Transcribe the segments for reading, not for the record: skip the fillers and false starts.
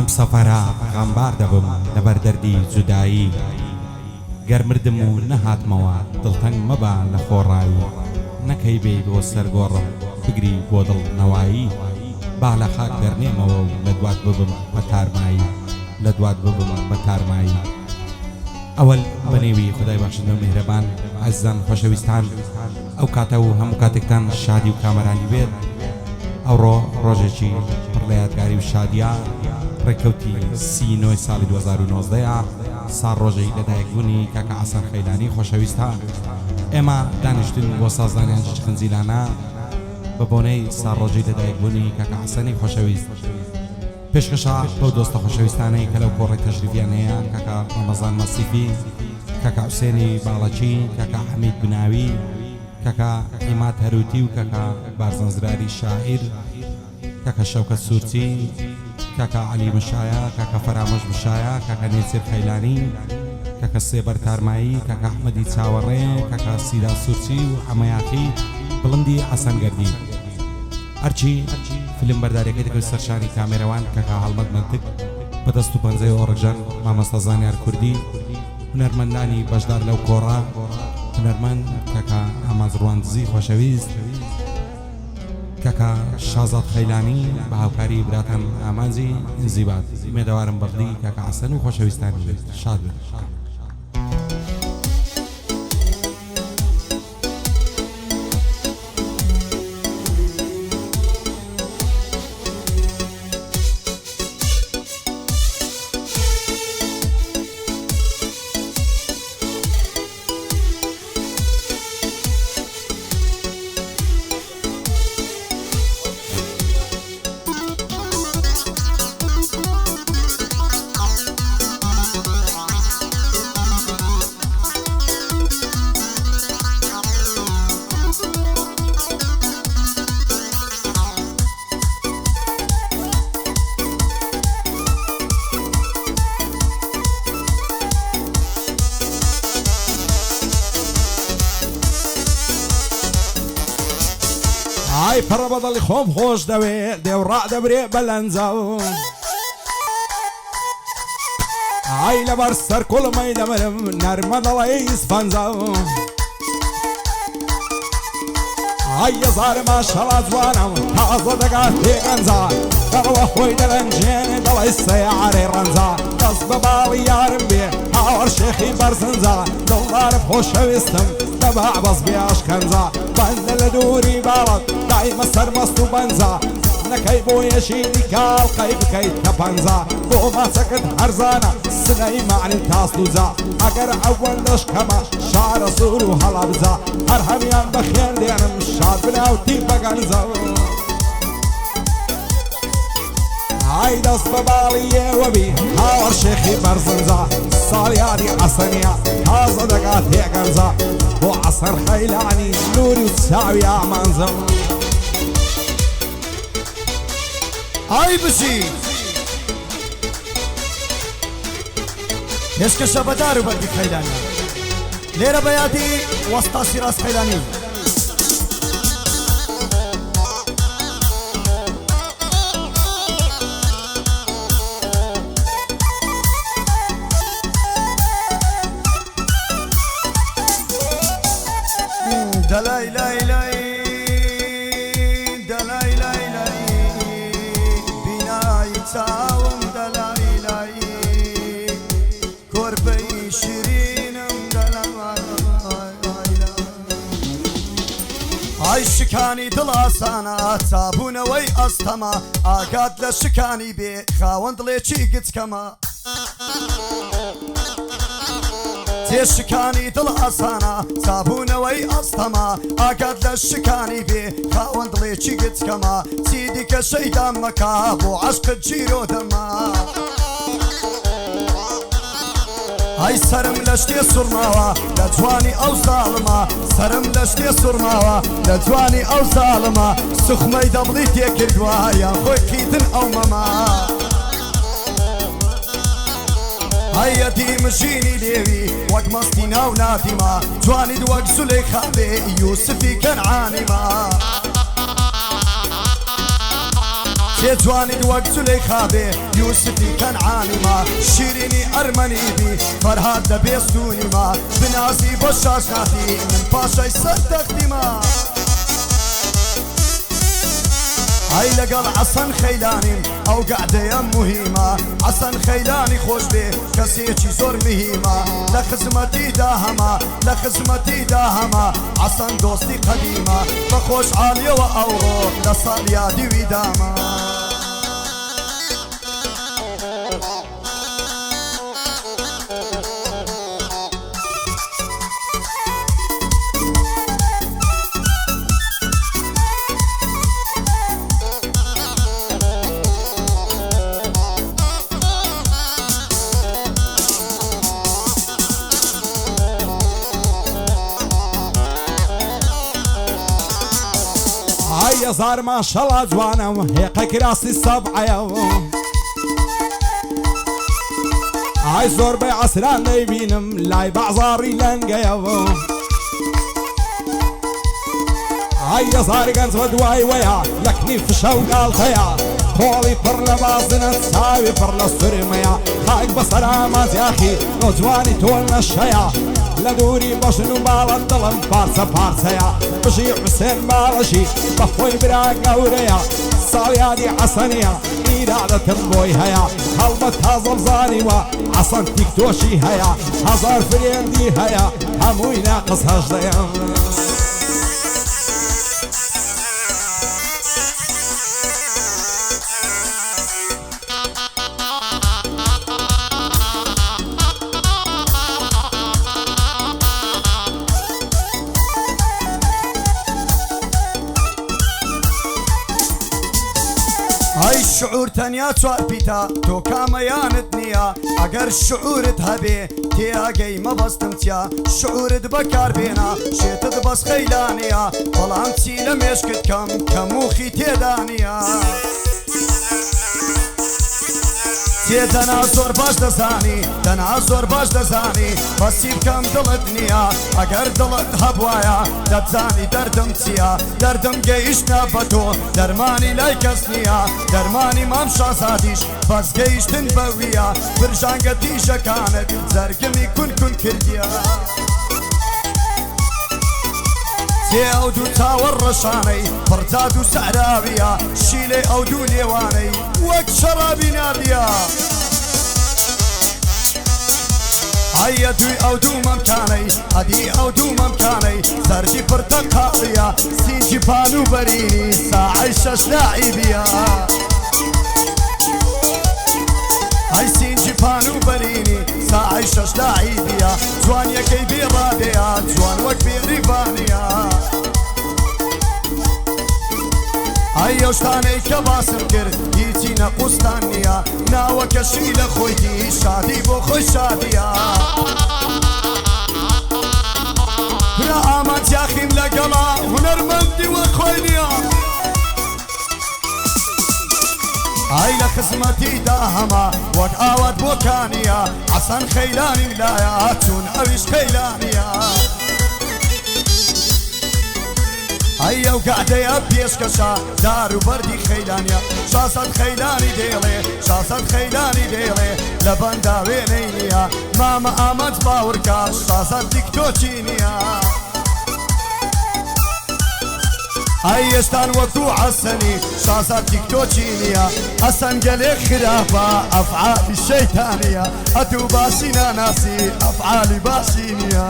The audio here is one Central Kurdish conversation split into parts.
لەم سەفەرە غەمبار دەبم لەبەر دەردی جودایی گەرمردم و نەهاتمەوە دڵتەنگ مەبە لە خۆڕایی نەکەی بێ بۆ سەرگۆڕم بگری بۆ دڵ نەوایی با لە خاک دەرنێمەوە و لە دوات ببم بە تارمایی لە دوات ببم بە تارمایی ئەوەل بەنێوی خدای بەخشندە و میهرەبان عەزیزان خۆشەویستان ئەو کاتە و هەموو کاتێکتان شادی و کامەرانی بێت ئەوڕۆ ڕۆژێکی پڕ لە یادگاری و شادیە ڕێکەوتی 39 ساڵی 2019 ساڵ ڕۆژەی لەدایکبوونی کاکە حەسەن خەیلانی خۆشەویستە ئێمە دانیشتین بۆ سازدانیان خنزیلانە بە بۆنەی ساڵ ڕۆژەی لەدایکبوونی کاکە حەسەنی خۆشەویست پێشکەشە بۆ دۆستە خۆشەویستانەی کە لەو کۆڕی تەشریفیان هەیە کاکە ڕەمەزان مەسیفی کاکە حوسێنی باڵەچی کاکە حەمید بناوی کاکە حیمات هەروتی و کاکە بارزەنزراری شاعیر کاکە شەوکەت سوورچی کاکە عەلی مشایە کاکە فەرامۆش مشایە کاکە نێچێر خەیلانی کاکە سێبەر تارمایی کاکە ئەحمەدی چاوەڕێ کاکە سیرا سوورچی و حەمەیاقی بڵندی حەسەنگەردی هەرچی فیلم بەردارەکەی دەکرد سەرشانی کامێرەوان کاکە هەڵمەت منتق بەدەست و پەنجەی ئۆڕەکجان مامۆستا زانیار کوردی هونەرمەندانی بەشدار لەو کۆڕە هونەرمەند کاکە ئامانزڕوان دزی خۆشەویست کاکە شازاد خەیلانی بە هاوکاری براتان ئامانجی زیبات مێدەوارم بەردی کاکە حەسەن و خۆشەویستانی بێت شاد بێت ئای پڕە بەدڵی خۆم خۆش دەوێت دێوڕا دەبرێ بەلەنجاو ئای لەبەر سەر کوڵمەی دەمرم نەرمە دەڵی ئیسپەنجاو ئای یەزارە ماشەڵا جوانم تازە دەگات تێگەنجا دەڕەوە خۆی دەرەنجێنێ دەڵی سەیارەی ڕەنجا دەست بە باڵی یارم بێ هاوەڕ شێخی بەرزنجا دڵدارم خۆشەویستم دەبا بەس بێ ئاشکەنجا بەندە لە دووری باڵت دایمە سەرمەست و بەنجا نەکەی بۆ یەشینی کاڵقەی بکەیت کە پەنجا بۆ ماچەکەت هەرزانە سنەی معنی تاست و جا ئەگەر ئەوەندەش کەمە شارە سوور و هەڵا بجا هەر هەمیان بەخێر دێنم شاد بناوتی بەگەنجە ئای دەست بە باڵی ئێوەبی هاوەڕ شێخی بەرزنجا ساڵیانی حەسەنیە تازە دەگات تێگەنجا بۆ حەسەن خەیلانی نووری و چاوی ئامانجەم ئای بچی پێشکەشە بەدار و بەردی خەیلانی لێرە بەیادی وەستا سیراس خەیلانی دلای لای لای دلای لای لای بینای چاوم دلای لای کۆرپەی شیرینم دلای ئای شکانی دڵ ئاسانە چابوونەوەی ئەستەما ئاگات لە شکانی بێ خاوەن دڵێکی گچکەمە تێشکانی دڵ ئاسانە چابوونەوەی ئەستەما ئاگات لە شکانی بێ خاوەن دڵێکی گچکەمە چی دیکە شەیدان مەکا بۆ عەشقت جیرۆ دەما ئای سرم لە شتێ سوڕماوە لە جوانی ئەو ساڵمە سرم لە شتێ سوڕماوە لە جوانی ئەو ساڵمە سوخمەی دەبڵی تێکردووە یان خۆی کیتن ئەو مەما هەیەتی مژینی لێوی وەک مەستی ناو نافیما جوانید وەک زولەیخا بێ یوسفی کەنعانیما جواني وەک زولەیخا بێ یوسفی کەنعانیما شیرینی ئەرمەنی بی فەرهاد دەبێ سوونیما بنازی بۆ شاشناتی من پاشای سەر تەختیما هاي لقل عسن خيلاني او قعدة مهمة عسن خيلاني خوش بي كسيتي زور مهمة لخزمتي داهمة لخزمتي داهمة عسن دوستي قديمة بخوش عالية وأورو لصاليادي ودامة هاي زار ما شاء الله جوانا هيك كراسي سبعة هاي زور بي عسران ليبينم لاي بعزاري لنقيا هاي زار قنز ودواي ويا يكني في شوق الخيا طولي پر لبازنا تساوي پر لسرميا خايك بسلامات يا اخي نوجواني تولنا الشيا لدوري بشنو بالا الظلم بارسا بارسيا بشي حسين بالشي بخوي براق اوريا صاويادي عسنيا إرادة تنبوي هيا هلمتها زلزاني وعصن تكتوشي هيا هزار فريندي هيا هموي ناقص هجديا هاي الشعور تنيا توار بيتا تو كاميانت نيا اگر شعورت هبي تياقي ما بستمتيا شعورت بكار بينا شيتت بس خيلانيا والله تسيلة مشكت كموخي تيدانيا تێدەنا زۆر باش دەزانی دەنا زۆر باش دەزانی بەسی بکەم دڵت نییە ئەگەر دڵت هەبوایە دەبزانی دەردم چییە دەردم گەیشتە بە تۆ دەرمانی لای کەس نییە دەرمانی مام شازادیش بەس گەیشتن بەویە برژانگە تیژەکانت زەرگمی کون کردیە تێ ئەو دوو چاوەڕ ڕەشانەی پڕجاد و سەعراویە شیلێ ئەو دوو لێوانەی وەک شەرابی نادیە هەیە دوی ئەو دوو مەمکانەی هەدی ئەو دوو مەمکانەی سەرجی پرتەقاڵیە سینجی پان و بەرینی ساعەی شەش لاعیبیە هەی سینجی پان و بەرینی ساعەی شەش لاعیبیە جوانیەکەی بێڕادەیە جوان وەک بێریڤانیە هەی ئەو شتانەی کە باسم کرد هیچی نەقوستان نییە ناوەکەشی لە خۆیتی شادی بۆ خۆی شادیە برا ئامانجیاخیم لەگەڵا هونەرمەندی وەک خۆی نییە هاي لخزمتي داهما وك آواد بوكانيا عسن خيلاني لايا تون اويش خيلانيا هاي وقعدي ابيش كشا دارو بردي خيلانيا شاسد خيلاني ديلي شاسد خيلاني ديلي لبندا وينينيا ماما آمد باوركا شاسد ديكتوشينيا هايشتان وەکو عەسەنی شازاد تیکتۆچینیە ئەسەن گەلێک خراپە ئەفعالی شەیتانیە ئەتوو باسی ناناسی ئەفعالی باشی نییە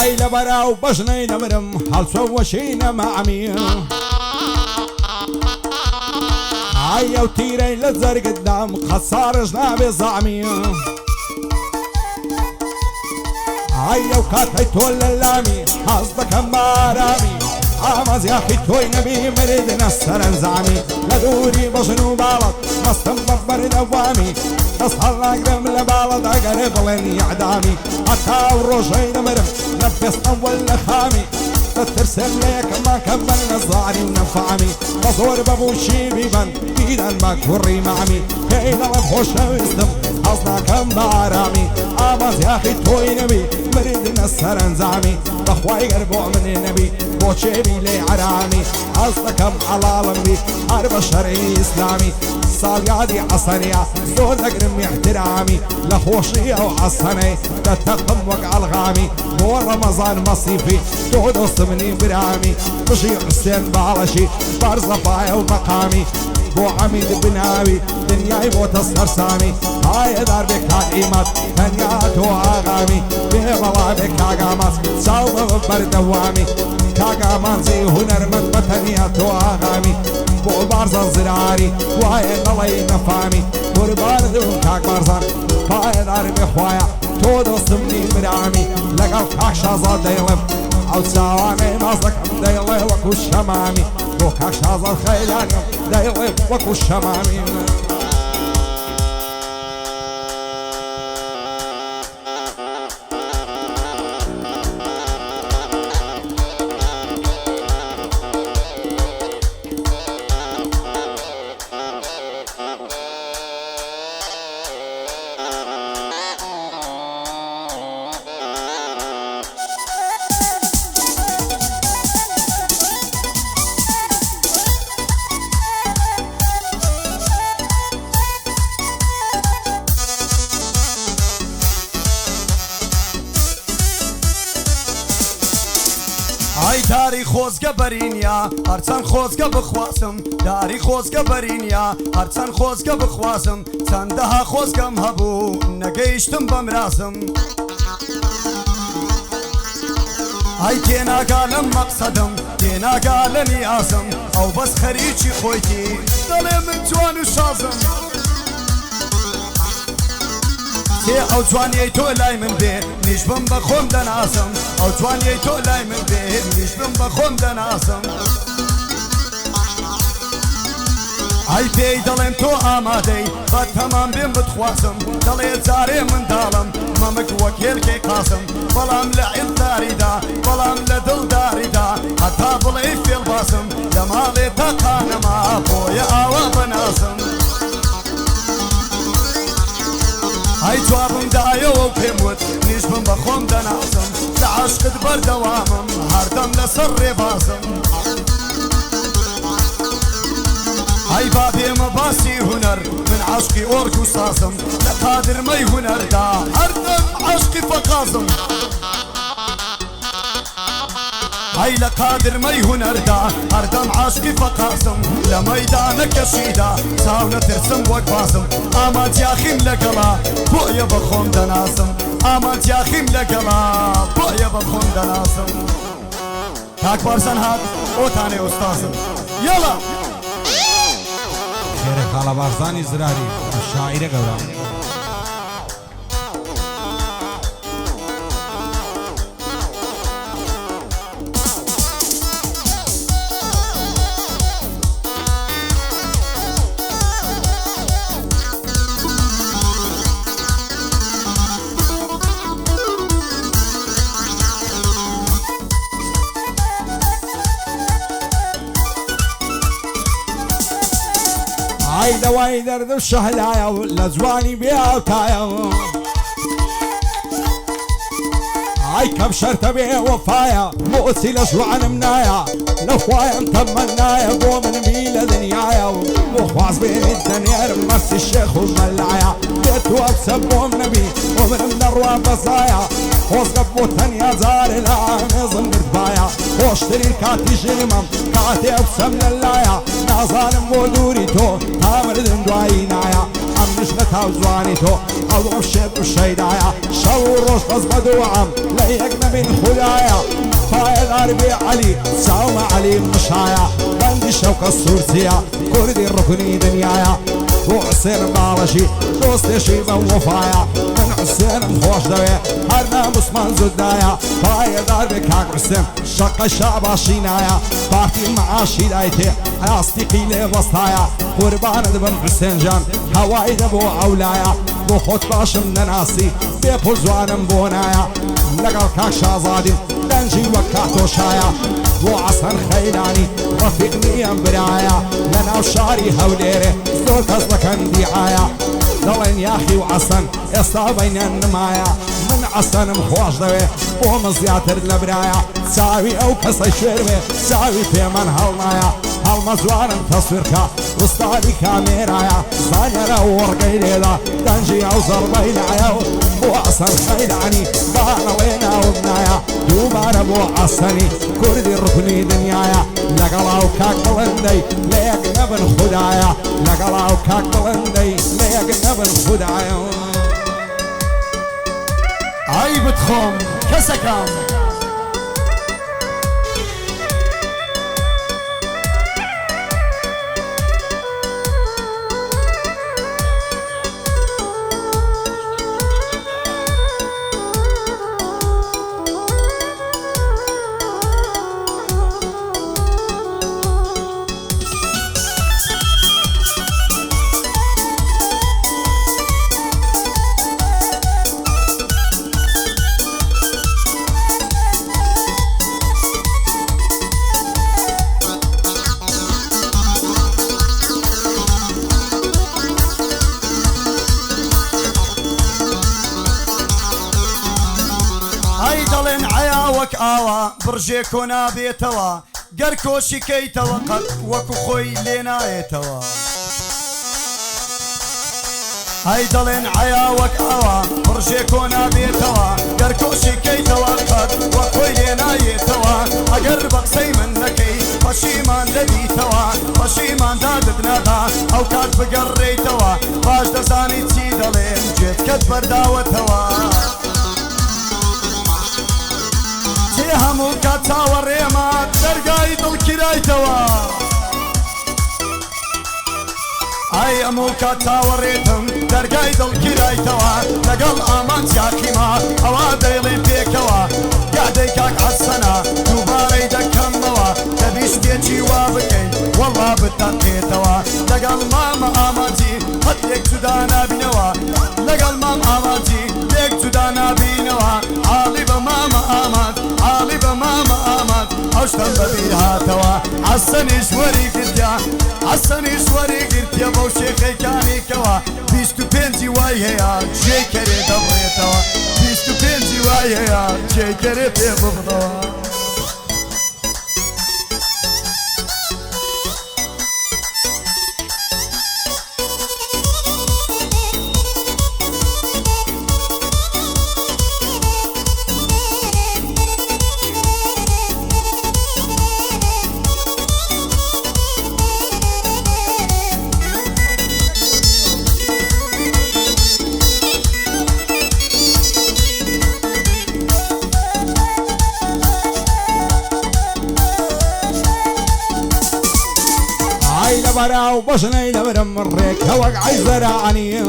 هاي لبراو بجني نمرم هل سوشينا معمي هاي وتيري للزر قدام خسار جنابي زعمي عيو كاتي تول اللامي حصدك مارامي عمز يا اخي توي نبي مرد نسر انزعمي لدوري بجنو بالط مستم ببر دوامي تصحى اقدم لبالط اقرب لن يعدامي حتى وروجي نمرم لبس اول خامي ترسم ليك ما كملنا الظهري ونفعمي بصور بابوشي بيبان ايدا مكوري معمي كينا لبخوش ويستم اصلا كم بارامي عمز يا اخي توي نبي مرد نسر انزعمي بخواي قربو من النبي بوشي بي لي عرامي اصلكم حلال بي حرب شرعي اسلامي صاليادي عصرية زور اقرم احترامي لخوشي او عصني تتقم وقع الغامي بو رمضان مصيفي تهد وصمني برامي بشي حسين بالشي بارزفايا ومقامي بو عميد بناوي دنياي بو تصهر سامي هاي دار بك حقيمات تنيات واغامي بيبلا بك حقامات ساوض بردوامي كاغامان زي هنر من بتنيات واغامي بو بارزان زراري وهاي نلي نفامي قربان دون كاك بارزان هاي دار بخوايا تو دوستمني برامي لقل كاك شازاد ديلم او ساوامي مازلك ديلي وكو الشمامي بو كاك شازاد خيلاني ديلي وكو الشمامي ئای داری خۆزگە بەرینیا هەرچەند خۆزگە بخواسم داری خۆزگە بەرینیا هەرچەند خۆزگە بخواسم چەندەها خۆزگەم هەبوو نەگەیشتم بەم راسم ئای تێناگا لەم مەقسەدم تێناگا لە نیازم ئەو بەس خەریکی خۆیتی دەڵێ من جوان و شازم سێ ئەو جوانیەی تۆ لای من بێ نیش بم بە خۆم دەناسم ئەو جوانیەی تۆ لای من بێ نیش بم بە خۆم دەناسم ئای پێی دەڵێم تۆ ئامادەی بە تەمام بێم بتخواسم دەڵێ جارێ منداڵم مەمک وەک هێلکەی قاسم بەڵام لە عیلداریدا بەڵام لە دڵداریدا هەتا بڵێ فێڵ باسم لە ماڵێ تاقانەما بۆیە ئاوا بەناسم ئای جوابم دایەوە و پێم وت نیش بم بە خۆم دەناسم لە عاشقت بەردەوامم هەردەم لەسەر ڕێبازم ئای با بێمە باسی هونەر من عاشقی ئۆرگ و سازم لە قادرمەی هونەردا هەردەم عاشقی فەقازم ئای لە قادرمەی هونەردا هەردەم عاشقی فەقازم لە مەیدانەکەشیدا چاو نەترسم وەک بازم ئامادیاخیم لەگەڵا بۆیە بە خۆم دەناسم ئامادیاخیم لەگەڵا بۆیە بە خۆم دەناسم کاک بارزان هات ئۆتانێ ئۆستازم یەڵا خێرە خاڵە بارزانی زراری شاعیرە گەورە ئای دەوای دەردە شەهلایە و لە جوانی بێتایە ئای کەم شەرتە بێ وەفایە بۆچی لە ژوانم نایە لە خوایم تەمەنایە بۆ منمی لە دنیایە و بۆ خواز بێنیت دەنێرم مەرسی شێخ و مەلایە بێت و ئەبسە بۆم نەبی و منم دەڕوان بەزایە خۆزگە بۆ تەنیا جارێ لە ئامێزم گرتبایە خۆشترین کاتی ژنمم کاتێ ئەبسەم لە لایە نازانم بۆ دووری تۆ تا مردم دوایی نایە ئەم نیشتە تاو جوانی تۆ ئەوڕۆ شێت و شەیدایە شەو و ڕۆژ بەس بە دووەم لە یەک نەبین خودایە پایەدار بێ عەلی چاومە عەلی مشایە بەندی شەوکە سوورچیە کوردی ڕوکنی دنیایە بۆ حسێن باڵەشی دۆستێشی بەم وەفایە من حسێنم خۆش دەوێ هەر ناموسمان زود نایە پایەدار بێ کاک حسێن شەقە شاباشی نایە پارتی معاشی دایتێ ئاستیقی لێ بەستایە قوربانت بم حسێن جان هەوای دەبۆ ئەولایە بۆ خۆت باشم نەناسی بێپڕ جوانم بۆ نایە لەگەڵ کاک شازادین دەنجی وەک کاتۆشایە بۆ عەسەن خەیلانی ڕەفیق نیەم برایە لە ناو شاری هەولێرێ زۆر کەس دەکەن دیعایە دەڵێن یاخی و عەسەن ئێستا بەینەن نمایە من عەسەنم خۆش دەوێ بۆمە زیاتر لە برایە چاوی ئەو کەسە شێروێ چاوی پێمەن هەڵنایە هەڵمە جوانم تەسویرکە وستادی کامێرایە زانیەرە وەڕگەی لێدا دەنجی ئەو زەڕبەی لایە و بۆ عەسەن خەیلانی بانەڵێ ناوم نایە دووبارە بۆ عەسەنی کوردی ڕکنی دنیایە لەگەڵاو کاک بڵندەی لە یەک نەبن خودایە لەگەڵاو کاک بڵندەی لە یەک نەبن خودایە ئای بتخۆم کەسەکەم دەڵێن عیا وەک ئاوا بڕژێ کۆ نابێتەوە گەر کۆشی کەیتەوە قەت وەکو خۆی لێ نایێتەوە ئەی دەڵێن عیا وەک ئاوا بڕژێ کۆ نابێتەوە گەر کۆشی کەیتەوە قەت وەک خۆی لێ نایێتەوە ئەگەر بە قسەی من نەکەی پەشیمان دەبیتەوە پەشیمان دادت نادا ئەو کات بگەڕێیتەوە باش دەزانی چی دەڵێن جێتکەت بەرداوەتەوە هەموو کات چاوەڕێمە دەرگای دڵکرایتەوە ئای هەموو کات چاوەڕێتم دەرگای دڵکرایتەوە لەگەڵ ئامان چاکیما ئەوا دەیڵێن پێکەوە یادەی کاک عەسەنە دووبارەی دەکەمەوە دەبیستێکی وا بکەین وەڵا بتەقێتەوە لەگەڵ مامە ئامانجی هەت یەک جودا نابینەوە لەگەڵ مام ئامانجی یەک جودا نابینەوە عاڵی بە مامە ئاماد عاڵی بە مامە ئاماد ئەوشتم بەبیر هاتەوە عەسەنیش وەری گرتیا عەسەنیش وەری گرتیا بەو شێخەکانێکەوە 25 وای هەیە جێکەرێ دەبڕێتەوە 25 وای هەیە جێکەرێ پێ ببڕەوە براو بشني لبرم الريك هوق عيزراني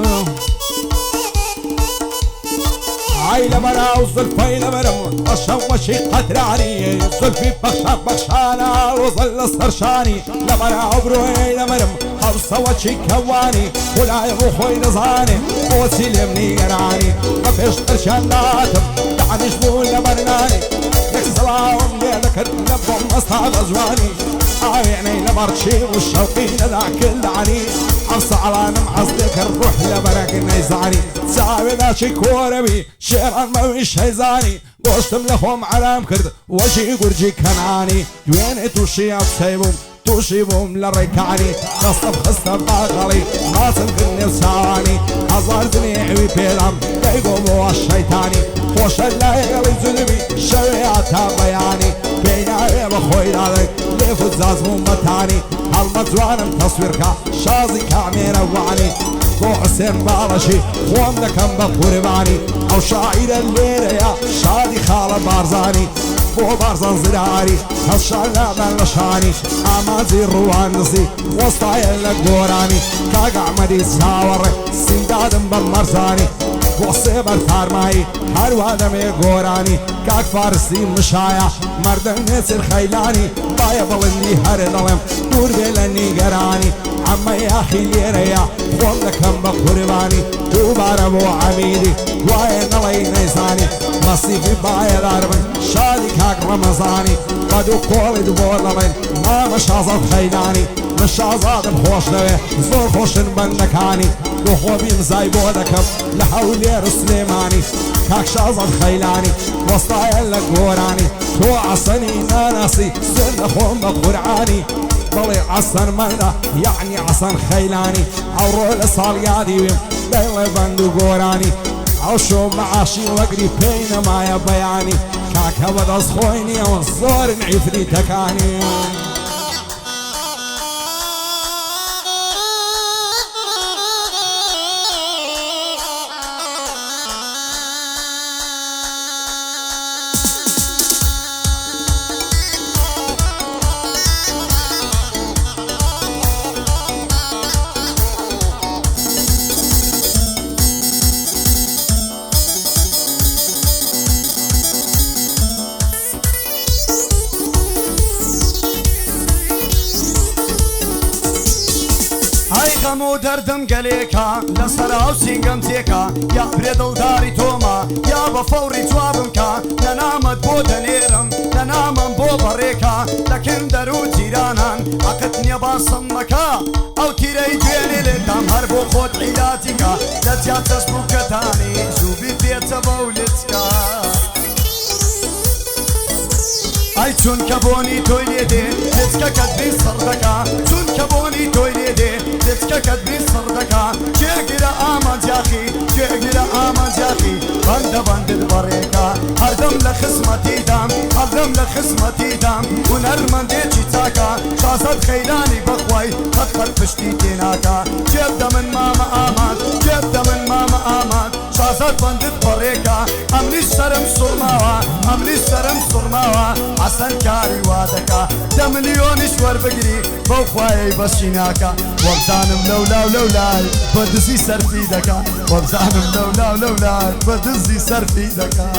عاي لبراو زلفي لبرم الشوشي قتراني زلفي بخشانا وظل السرشاني لبراو بروي لبرم او سوشي كواني ولا يبوخوي نزاني موسي لمني يراني ما فيش ترشان لاتم دعني شبول لبرناني لك سلاهم لذكر لبهم اصحاب ازواني عيني لبرشي والشوقي لذاك العني عصا على معصدك الروح لبرك نيزاني ساوي ذا شي كوربي شيران ما ويش هيزاني قوشتم لخوم علام كرد وشي قرجي كناني دويني توشي ابسيبهم توشي بهم للركاني نصب خصب باغلي ناصب كني وساواني عزارتني عوي بيلام يقوموا الشيطاني خوش الليل زلمي شوياتها بياني بينا بخوي لالك ليفوت زازمون بطاني هالمزوانم تصويركا شازي كاميرا وعني بو حسين بالشي خوام دكم بقرباني او شاعر الليلة يا شادي خالة بارزاني بو بارزان زراري هالشعلا من لشاني امازي روان نصي وسطايا لقوراني كاق عمدي ساوري سندادم بالمرزاني گۆسێ بەرفارمایی هەروە دەمێ گۆرانی کاک فارسی مشایە مەردە نێچر خەیلانی باە بڵندی هەرە دەڵێم دوور بێ لە نیگەرانی عمە یاخی لێرەیە خۆم دەکەم بە قوربانی دووبارە بۆ عەمیدی وایە نەڵێی نەیزانی مەسیفی باەدار بن شادی کاک ڕەمەزانی بە دوو کۆڵیت بۆ دەڵێن مامە شازاد خەیلانی من شازادم خۆش دەوێ زۆر خۆشن بەندەکانی بۆ خۆبی مزای بۆ دەکەم لە هەولێر سلێمانی کاک شازاد خەیلانی وەستایە لە گۆرانی تۆ عەسەنی ناناسی سێر دەخۆم بە قورعانی بەڵێ عەسەن مەندە یعنی عەسەن خەیلانی ئەوڕۆ لە ساڵ یادی وێم دەڵێ بەند و گۆرانی ئەو شۆ مەعاشی وەگری پێی نەمایە بەیانی کاکە بەدەست خۆی نییەوە زۆرن عیفریتەکانی غەم و دەردم گەلێکە لەسەر ئەو سینگەم تێکە یا برێ دڵداری تۆمە یا بە فەوری جوابم کە لە نامەت بۆ دەنێرم لە نامم بۆ بەڕێکە دەکەن دەرو جیرانان عەقت نییە باسم مەکە ئەو تیرەی دوێنێ لێتام هەر بۆ خۆت عیلاتیکە دەجیا چەشم و کەتانی زووبی بێتە بەولتکە ئای چونکە بۆنی تۆی لێدێ لێچکەکەت بێ سەردەکە چونکە بۆنی تۆی لێدێ لێچکەکەت بێ سەردەکە جێگیرە ئامانجاقی جێگیرە ئامانجاقی بەندە بەندت بەڕێکە هەردەم لە خزمەتیدام هەردەم لە خزمەتیدام هونەرمەندێکی چاکە شازاد خەیلانی بەخوای قەت پشتی تێناکە جێبدە من مامە ئامان جێبدە من مامە ئامان شازاد بەندت بەڕێکە ئەمنیش سەرم سوڕماوە ئەمنیش سەرم سوڕماوە حەسەن کاری وا دەکا 10 ملیۆنیش وەربگری بەو خوایەی بەشی ناکە وەبزانم لەولاو لەولای بە دزی سەرفی دەکا وەبزانم لەولاو لەولای بە دزی سەرفی دەکا